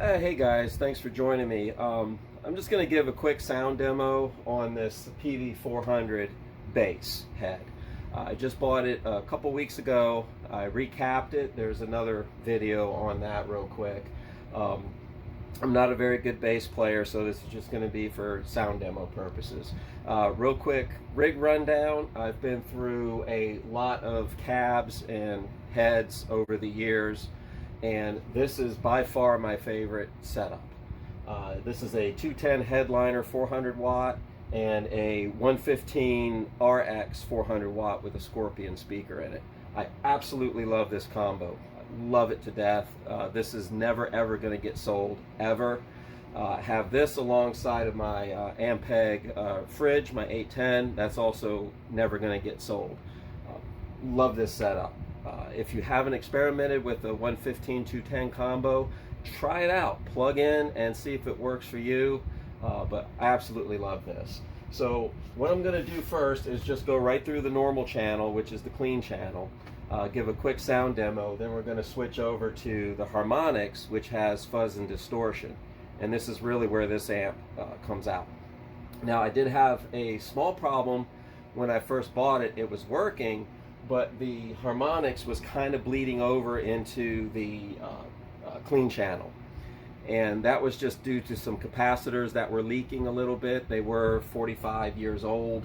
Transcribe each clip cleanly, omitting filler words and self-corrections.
Hey guys, thanks for joining me. I'm just going to give a quick sound demo on this Peavey 400 bass head. I just bought it a couple weeks ago. I recapped it. There's another video on that real quick. I'm not a very good bass player, so this is just going to be for sound demo purposes. Real quick rig rundown. I've been through a lot of cabs and heads over the years, and this is by far my favorite setup. This is a 210 headliner 400 watt and a 115 RX 400 watt with a Scorpion speaker in it. I absolutely love this combo. I love it to death. This is never ever going to get sold ever. Have this alongside of my Ampeg fridge, my 810. That's also never going to get sold. Love this setup. If you haven't experimented with the 115-210 combo, try it out. Plug in and see if it works for you. But I absolutely love this. So what I'm going to do first is just go right through the normal channel, which is the clean channel. Give a quick sound demo. Then we're going to switch over to the harmonics, which has fuzz and distortion. And this is really where this amp comes out. Now, I did have a small problem when I first bought it. It was working, but the harmonics was kind of bleeding over into the clean channel. And that was just due to some capacitors that were leaking a little bit. They were 45 years old.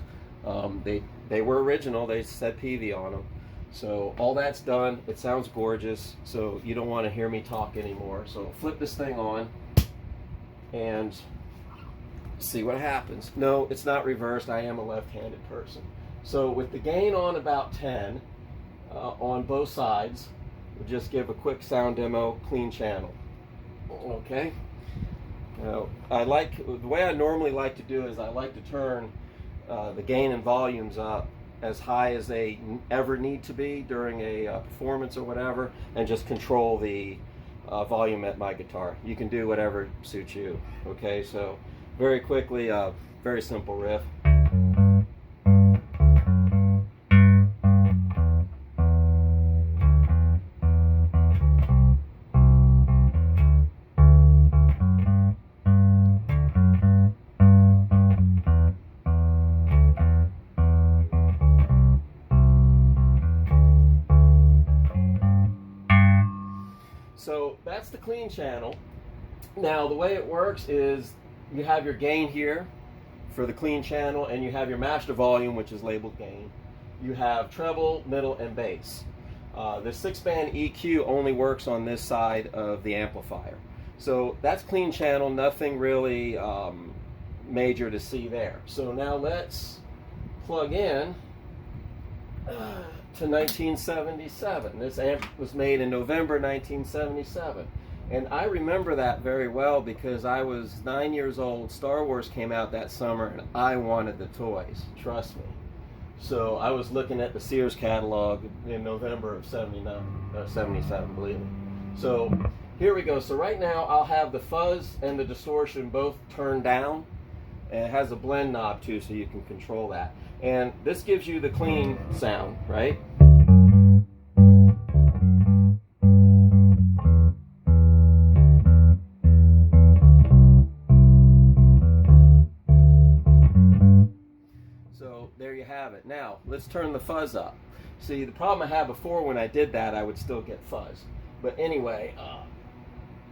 They were original. They said Peavey on them. So all that's done. It sounds gorgeous. So you don't want to hear me talk anymore. So flip this thing on and see what happens. No, it's not reversed. I am a left-handed person. So with the gain on about 10 on both sides, we'll just give a quick sound demo, clean channel. Okay. Now, the way I normally like to do is I like to turn the gain and volumes up as high as they ever need to be during a performance or whatever, and just control the volume at my guitar. You can do whatever suits you. Okay, so very quickly, very simple riff. So that's the clean channel. Now the way it works is you have your gain here for the clean channel, and you have your master volume, which is labeled gain. You have treble, middle, and bass. The 6-band EQ only works on this side of the amplifier. So that's clean channel, nothing really major to see there. So now let's plug in to 1977. This amp was made in November 1977. And I remember that very well because I was 9 years old. Star Wars came out that summer and I wanted the toys, trust me. So I was looking at the Sears catalog in November of 77, believe me. So here we go. So right now I'll have the fuzz and the distortion both turned down. And it has a blend knob too, so you can control that. And this gives you the clean sound, right? So there you have it. Now, let's turn the fuzz up. See, the problem I had before when I did that, I would still get fuzz. But anyway,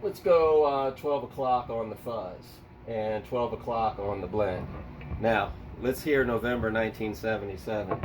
let's go 12 o'clock on the fuzz and 12 o'clock on the blend. Now, let's hear November 1977.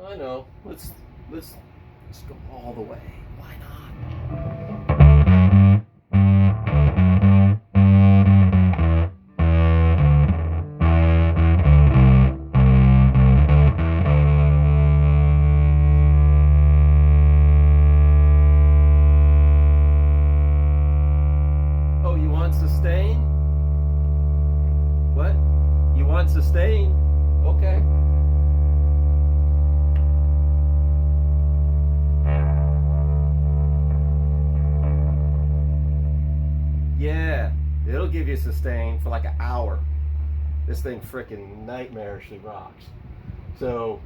I know. Let's go all the way. Why not? Oh, you want sustain? What? You want sustain? Okay. Yeah, it'll give you sustain for like an hour. This thing freaking nightmarishly rocks. So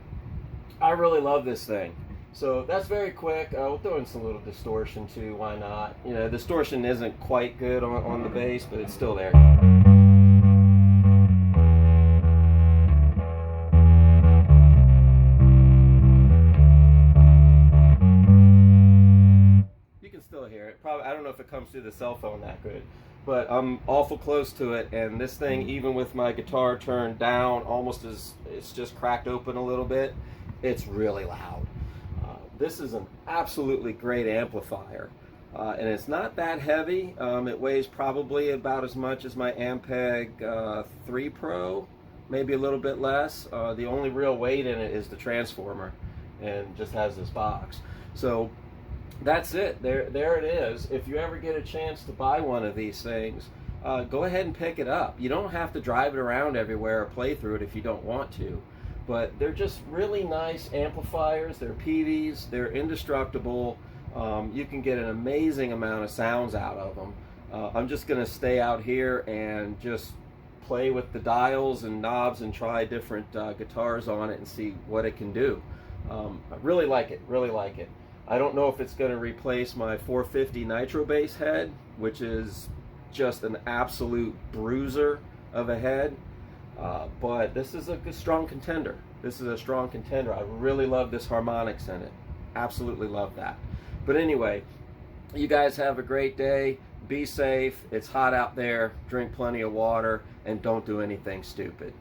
I really love this thing. So that's very quick. We'll throw in some little distortion too, why not? You know, distortion isn't quite good on the bass, but it's still there. You can still hear it. Probably, I don't know if it comes through the cell phone that good, but I'm awful close to it, and this thing, even with my guitar turned down, almost as it's just cracked open a little bit, it's really loud. This is an absolutely great amplifier, and it's not that heavy. It weighs probably about as much as my Ampeg 3 Pro, maybe a little bit less. The only real weight in it is the transformer, and just has this box. So that's it. There it is. If you ever get a chance to buy one of these things, go ahead and pick it up. You don't have to drive it around everywhere or play through it if you don't want to. But they're just really nice amplifiers. They're Peaveys. They're indestructible. You can get an amazing amount of sounds out of them. I'm just going to stay out here and just play with the dials and knobs and try different guitars on it and see what it can do. I really like it. Really like it. I don't know if it's going to replace my 450 Nitro bass head, which is just an absolute bruiser of a head. But this is a strong contender. This is a strong contender. I really love this harmonics in it. Absolutely love that. But anyway, you guys have a great day. Be safe. It's hot out there. Drink plenty of water, and don't do anything stupid.